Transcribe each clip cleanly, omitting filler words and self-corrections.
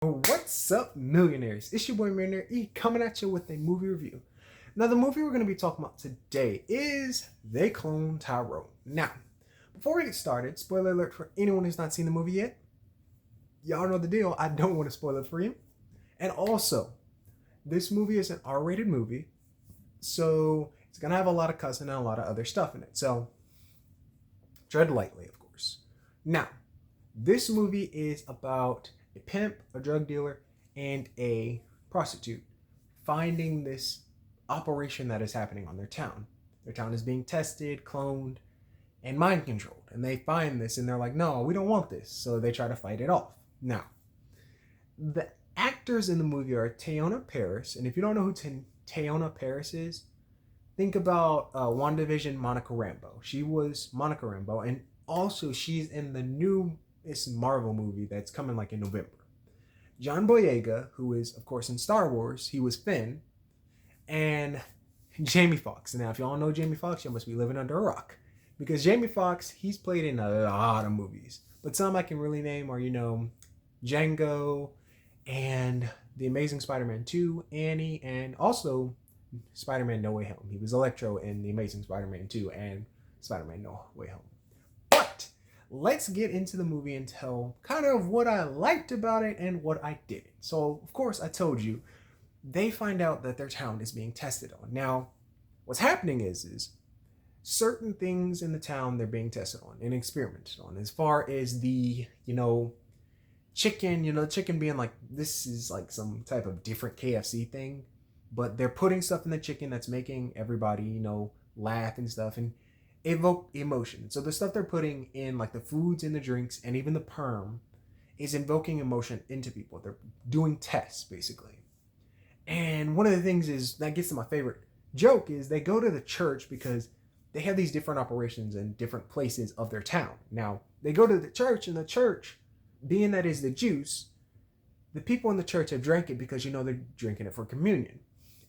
What's up, millionaires? It's your boy Millionaire E coming at you with a movie review. Now, the movie we're going to be talking about today is They Clone Tyrone. Now, before we get started, spoiler alert for anyone who's not seen the movie yet. Y'all know the deal. I don't want to spoil it for you. And also, this movie is an R-rated movie, so it's going to have a lot of cussing and a lot of other stuff in it. So, tread lightly, of course. Now, this movie is about a pimp, a drug dealer, and a prostitute finding this operation that is happening on their town. Their town is being tested, cloned, and mind controlled. And they find this and they're like, no, we don't want this. So they try to fight it off. Now, the actors in the movie are Teyonah Parris. And if you don't know who Teyonah Parris is, think about WandaVision Monica Rambeau. She was Monica Rambeau. And also she's in the new Marvel movie that's coming like in November. John Boyega, who is of course in Star Wars, he was Finn, and Jamie Foxx. Now, if y'all know Jamie Foxx, you must be living under a rock, because Jamie Foxx, he's played in a lot of movies, but some I can really name are Django, and The Amazing Spider-Man 2, Annie, and also Spider-Man No Way Home. He was Electro in The Amazing Spider-Man 2 and Spider-Man No Way Home. Let's get into the movie and tell kind of what I liked about it and what I didn't. So, of course, I told you, they find out that their town is being tested on. Now, what's happening is certain things in the town they're being tested on and experimented on. As far as the, chicken being like, this is like some type of different KFC thing, but they're putting stuff in the chicken that's making everybody, laugh and stuff. And evoke emotion. So the stuff they're putting in, like the foods and the drinks and even the perm, is invoking emotion into people. They're doing tests, basically. And one of the things is, that gets to my favorite joke, is they go to the church because they have these different operations in different places of their town. Now, they go to the church, and the church, being that is the juice, the people in the church have drank it because, they're drinking it for communion.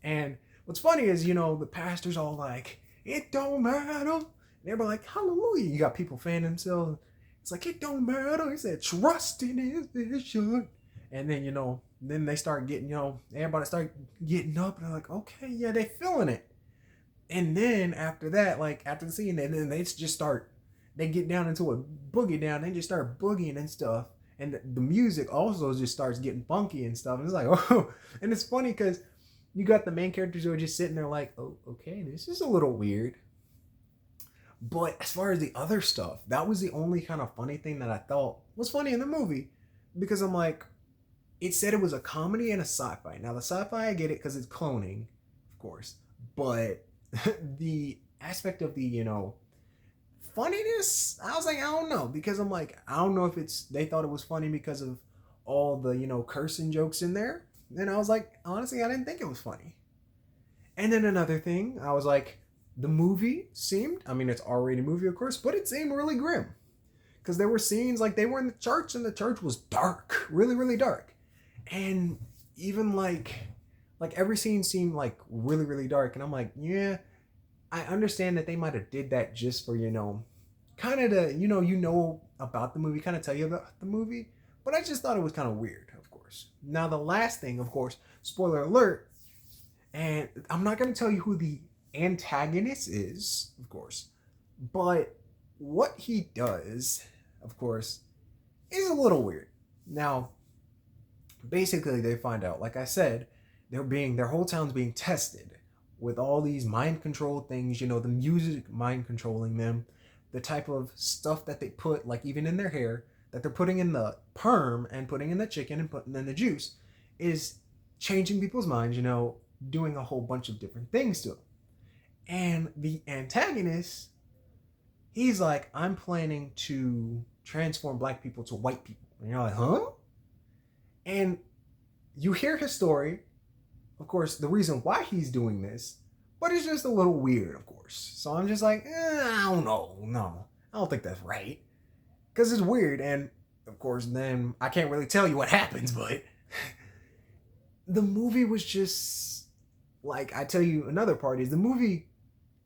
And what's funny is, the pastor's all like, it don't matter. And everybody like, hallelujah. You got people fanning themselves. It's like, it don't matter. He said, trust in his vision. And then, then they start getting, everybody start getting up and they're like, okay, yeah, they feeling it. And then after that, like after the scene, and then they just start, they get down into a boogie down. They just start boogieing and stuff. And the music also just starts getting funky and stuff. And it's like, oh, and it's funny because you got the main characters who are just sitting there like, oh, okay, this is a little weird. But as far as the other stuff, that was the only kind of funny thing that I thought was funny in the movie. Because I'm like, it said it was a comedy and a sci-fi. Now, the sci-fi, I get it because it's cloning, of course. But the aspect of the, funniness, I was like, I don't know. Because I'm like, I don't know if they thought it was funny because of all the, cursing jokes in there. Then I was like, honestly, I didn't think it was funny. And then another thing, I was like, the movie seemed, it's R-rated movie, of course, but it seemed really grim. Because there were scenes, like they were in the church, and the church was dark, really, really dark. And even like every scene seemed like really, really dark. And I'm like, yeah, I understand that they might have did that just for, kind of to, about the movie, kind of tell you about the movie. But I just thought it was kind of weird, of course. Now, the last thing, of course, spoiler alert, and I'm not going to tell you who the antagonist is, of course, but what he does, of course, is a little weird. Now, basically, they find out, like I said, their whole town's being tested with all these mind control things, the music mind controlling them, the type of stuff that they put, like even in their hair, that they're putting in the perm and putting in the chicken and putting in the juice, is changing people's minds, doing a whole bunch of different things to them. And the antagonist, he's like, I'm planning to transform black people to white people. And you're like, huh? And you hear his story, of course, the reason why he's doing this, but it's just a little weird, of course. So I'm just like, I don't know. No, I don't think that's right. Because it's weird. And, of course, then I can't really tell you what happens, but the movie was just, like, I tell you another part is the movie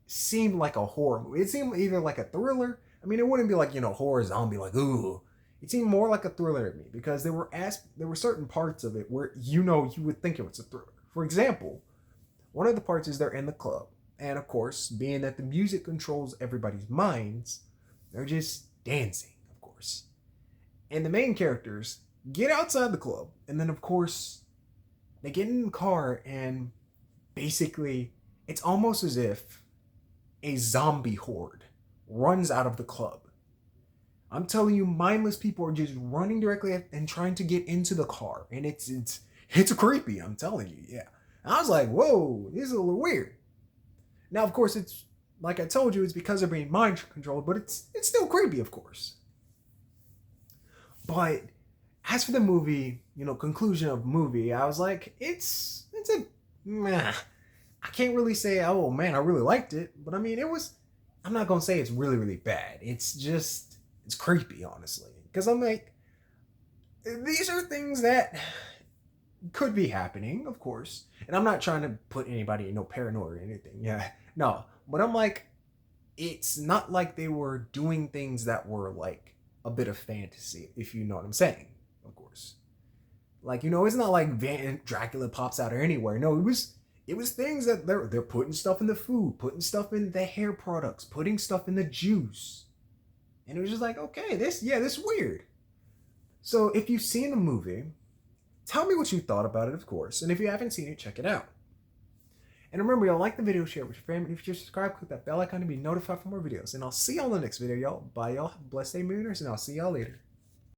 seemed like a horror movie. It seemed either like a thriller. It wouldn't be like, horror zombie, like, ooh. It seemed more like a thriller to me because there were certain parts of it where you would think it was a thriller. For example, one of the parts is they're in the club, and of course, being that the music controls everybody's minds, they're just dancing, of course. And the main characters get outside the club, and then of course they get in the car, and basically it's almost as if a zombie horde runs out of the club. I'm telling you, mindless people are just running directly and trying to get into the car, and it's creepy. I'm telling you, yeah. And I was like, whoa, this is a little weird. Now, of course, it's like I told you, it's because they're being mind controlled, but it's still creepy, of course. But as for the movie, conclusion of movie, I was like, it's a meh. I can't really say, oh man, I really liked it, but I mean, I'm not gonna say it's really, really bad. It's creepy, honestly, because I'm like, these are things that could be happening, of course, and I'm not trying to put anybody in no paranoia or anything. Yeah, no, but I'm like, it's not like they were doing things that were like a bit of fantasy, if you know what I'm saying, of course. Like, it's not like Dracula pops out of anywhere. No, it was things that they're putting stuff in the food, putting stuff in the hair products, putting stuff in the juice. And it was just like, okay, this is weird. So if you've seen the movie, tell me what you thought about it, of course. And if you haven't seen it, check it out. And remember, y'all, like the video, share it with your family. If you're subscribed, click that bell icon to be notified for more videos. And I'll see y'all in the next video, y'all. Bye, y'all. Have a blessed day, Mooners, and I'll see y'all later.